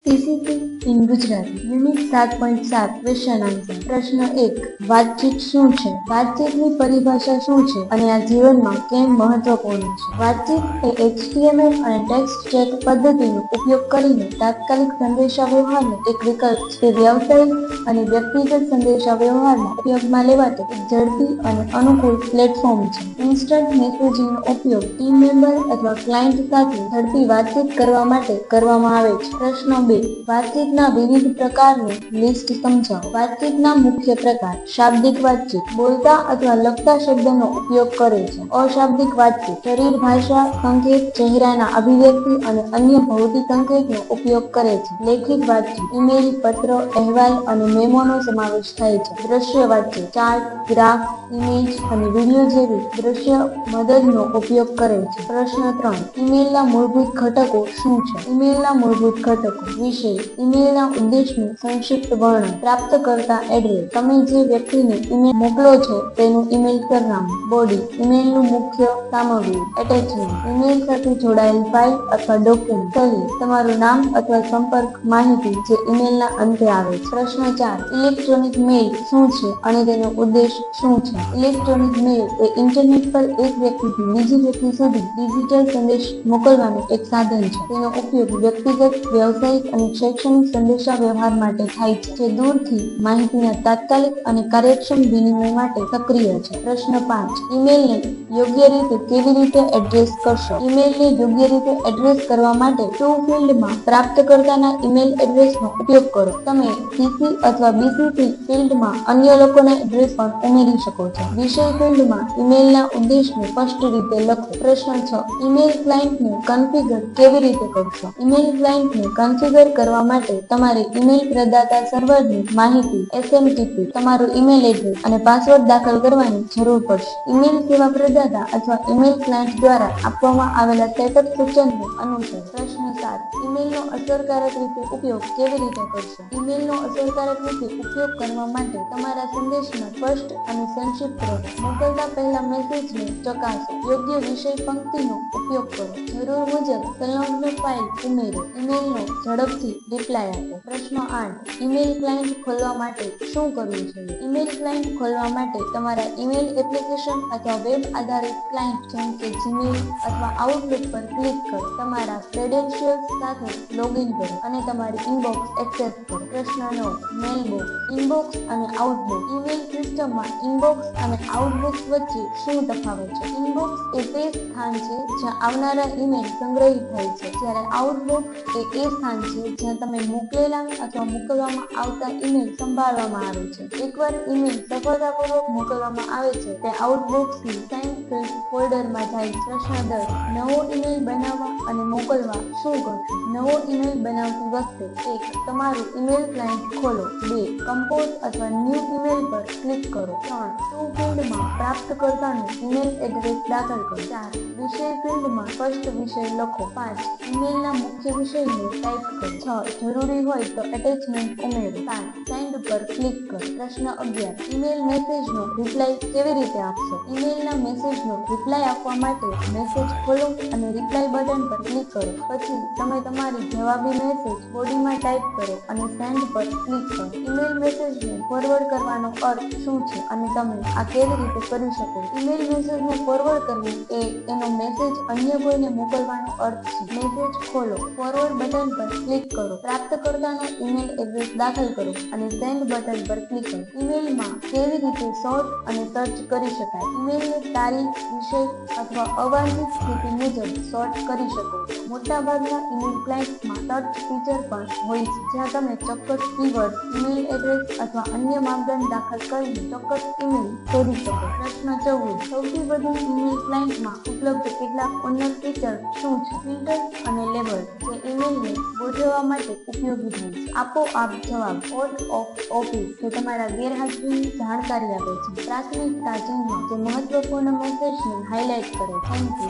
TCP in Gujarati unit 7.7 question answer પ્રશ્ન 1 વાતચીત શું છે? વાતચીતની પરિભાષા શું છે અને આ જીવનમાં કેમ મહત્વપૂર્ણ છે? વાતચીત એ HTML અને ટેક્સ્ટ ચેટ પદ્ધતિનો ઉપયોગ કરીને તાત્કાલિક સંદેશાવ્યવહારનો એક વિકલ્પ છે. તે વ્યવસાયિક અને વ્યક્તિગત સંદેશાવ્યવહારમાં ઉપયોગમાં લેવાતો એક ઝડપી અને અનુકૂળ પ્લેટફોર્મ છે. ઇન્સ્ટન્ટ મેસેજિંગનો ઉપયોગ ટીમ મેમ્બર અથવા ક્લાયન્ટ સાથે ઝડપી વાતચીત કરવા માટે કરવામાં આવે છે. પ્રશ્ન 2 વાતચીતના વિવિધ પ્રકારની લિસ્ટ સમજાવો. વાતચીતના મુખ્ય પ્રકાર: શાબ્દિક વાતચીત બોલતા અથવા લખતા શબ્દનો ઉપયોગ કરે છે. અશાબ્દિક વાતચીત શરીર ભાષા, સંકેત, ચહેરાના અભિવ્યક્તિ અને અન્ય ભૌતિક સંકેતનો ઉપયોગ કરે છે. લેખિત વાતચીત ઈમેલ, પત્ર, અહેવાલ અને મેમોનો સમાવેશ થાય છે. દ્રશ્ય વાતચીત ચાર્ટ, ગ્રાફ, ઇમેજ અને વિડિયો જેવી દ્રશ્ય મદદનો ઉપયોગ કરે છે. પ્રશ્ન 3 ઈમેલના મૂળભૂત ઘટકો શું છે? ઈમેલના મૂળભૂત ઘટકો: વિષય ઈમેલના ઉદ્દેશનું સંક્ષિપ્ત વર્ણન. પ્રાપ્તકર્તા એડ્રેસ તમે જે વ્યક્તિને ઈમેલ મોકલો છો તેનું ઈમેલ સરનામું. બોડી ઈમેલનું મુખ્ય સામગ્રી. એટેચમેન્ટ ઈમેલ સાથે જોડાયેલ ફાઇલ અથવા ડોક્યુમેન્ટ. સહી તમારું નામ અથવા સંપર્ક માહિતી જે ઈમેલના અંતે આવે છે. પ્રશ્ન 4 ઇલેક્ટ્રોનિક મેઇલ શું છે અને તેનો ઉદ્દેશ શું છે? ઇલેક્ટ્રોનિક મેઇલ એ ઇન્ટરનેટ પર એક વ્યક્તિથી બીજી વ્યક્તિ સુધી ડિજિટલ સંદેશ મોકલવાનું એક સાધન છે. તેનો ઉપયોગ વ્યક્તિગત, વ્યવસાયિક અને શૈક્ષણિક સંદેશાવ્યવહાર માટે થાય છે, જે દૂરથી માહિતીના તાત્કાલિક અને કાર્યક્ષમ વિનિમય માટે સક્રિય છે. પ્રશ્ન 5 ઈમેલને યોગ્ય રીતે કેવી રીતે એડ્રેસ કરશો? ઈમેલને યોગ્ય રીતે એડ્રેસ કરવા માટે ટુ ફિલ્ડમાં પ્રાપ્તકર્તાના ઈમેલ એડ્રેસનો ઉપયોગ કરો. તમે CC અથવા BCC ફિલ્ડમાં અન્ય લોકોના એડ્રેસ પણ ઉમેરી શકો છો. વિષય ફિલ્ડમાં ઈમેલના ઉદ્દેશને સ્પષ્ટ રીતે લખો. પ્રશ્ન 6 ઈમેલ ક્લાયન્ટને કન્ફિગર કેવી રીતે કરશો? ઈમેલ ક્લાયન્ટને કન્ફિગર કરવા માટે તમારે ઈમેલ પ્રદાતા સર્વરની માહિતી, SMTP, તમારું ઈમેલ એડ્રેસ અને પાસવર્ડ દાખલ કરવાની જરૂર પડશે. ઈમેલ સેવા પ્રદાતા અથવા ઈમેલ ક્લાયન્ટ દ્વારા આપવામાં આવેલા સેટઅપ સૂચનને અનુસરો. પ્રશ્ન 7 ઈમેલનો અસરકારક રીતે ઉપયોગ કેવી રીતે કરશો? ઈમેલનો અસરકારક રીતે ઉપયોગ કરવા માટે તમારા સંદેશમાં સ્પષ્ટ અને સંક્ષિપ્ત રહો. મોકલતા પહેલા મેસેજને ચકાસો. યોગ્ય વિષય પંક્તિનો ઉપયોગ કરો. જરૂર મુજબ સંલગ્ન ફાઇલ ઉમેરો. ઈમેલનો ઝડપથી રિપ્લાય આપો. પ્રશ્ન 8 ઈમેલ ક્લાયન્ટ ખોલવા માટે શું કરવું જોઈએ? ઈમેલ ક્લાયન્ટ ખોલવા માટે તમારા ઈમેલ એપ્લિકેશન અથવા વેબ આધારિત ક્લાયન્ટ જેમ કે જીમેલ અથવા આઉટલુક પર ક્લિક કરો. તમારા ક્રેડેન્શિયલ્સ સાથે લોગિન કરો અને તમારી ઇનબોક્સ એક્સેસ કરો. પ્રશ્ન 9 મેલબોક્સ ઇનબોક્સ અને આઉટબુક ઈમેલ સિસ્ટમમાં ઇનબોક્સ અને આઉટબુક વચ્ચે શું તફાવત છે? ઇનબોક્સ એ તે સ્થાન છે જ્યાં આવનારા ઈમેલ સંગ્રહિત થાય છે, જ્યારે આઉટબુક એ સ્થાન છે જ્યાં તમે મોકલેલા અથવા મોકલવામાં આવતા ઈમેલ સંભાળવામાં આવે છે. એકવાર ઈમેલ સફળતાપૂર્વક મોકલવામાં આવે છે, તે આઉટબુક્સની સેન્ટ ફિલ્ડ ફોલ્ડરમાં જાય છે. પ્રશ્ન 10 નવો ઈમેલ બનાવવા અને મોકલવા શું કરશો? નવો ઈમેલ બનાવતી વખતે 1 તમારું ઈમેલ ક્લાયન્ટ ખોલો. 2 કમ્પોઝ અથવા ન્યૂ ઈમેલ પર ક્લિક કરો. 3 ટુ ફિલ્ડમાં પ્રાપ્તકર્તાનું ઈમેલ એડ્રેસ દાખલ કરો. 4 વિષય ફિલ્ડમાં સ્પષ્ટ વિષય લખો. 5 ઈમેલના મુખ્ય વિષયને ટાઈપ કરો. 6 જરૂરી હોય તો એટેચમેન્ટ ઉમેરો. 7 સેન્ડ પર ક્લિક કરો. પ્રશ્ન 11 ઈમેલ મેસેજનો રિપ્લાય કેવી રીતે આપશો? ઈમેલના મેસેજનો રિપ્લાય આપવા માટે મેસેજ ખોલો અને રિપ્લાય બટન પર ક્લિક કરો. પછી તમે તમારી જવાબી મેસેજ બોડીમાં ટાઈપ કરો અને સેન્ડ પર ક્લિક કરો. ઈમેલ મેસેજને ફોરવર્ડ કરવાનો અર્થ શું છે અને તમે આ કેવી રીતે કરી શકો? ઈમેલ મેસેજને ફોરવર્ડ કરવું એ એનો મેસેજ અન્ય કોઈને મોકલવાનો અર્થ છે. મેસેજ ખોલો, ફોરવર્ડ બટન પર ક્લિક કરો, પ્રાપ્તકર્તાનો ઈમેલ એડ્રેસ દાખલ કરો અને સેન્ડ બટન પર ક્લિક કરો. ઈમેલમાં કેવી રીતે સોર્ટ અને સર્ચ કરી શકાય? ઈમેલને તારીખ, વિષય અથવા અવાંછિત સ્થિતિ મુજબ સોર્ટ કરી શકો છો. મોટાભાગના ઈમેલ ક્લાયન્ટ્સમાં સર્ચ ફીચર પણ હોય છે, જ્યાં તમે ચોક્કસ કીવર્ડ, ઈમેલ એડ્રેસ અથવા અન્ય માપદંડ દાખલ કરીને ચોક્કસ ઈમેલ શોધી શકો. પ્રશ્ન 14 સૌથી વધુ ઈમેલ ક્લાયન્ટમાં ઉપલબ્ધ કેટલાક ઉન્નત ફીચર શું છે? ફિલ્ટર અને લેબલ જે ઈમેલને ગોઠવવા માટે ઉપયોગી થાય છે. આપોઆપ જવાબ આઉટ ઓફ ઓફિસ જે તમારા ગેરહાજરીની જાણકારી આપે છે. પ્રાથમિકતા ચિહ્ન જે મહત્વપૂર્ણ મેસેજને હાઇલાઇટ કરે છે. Thank you.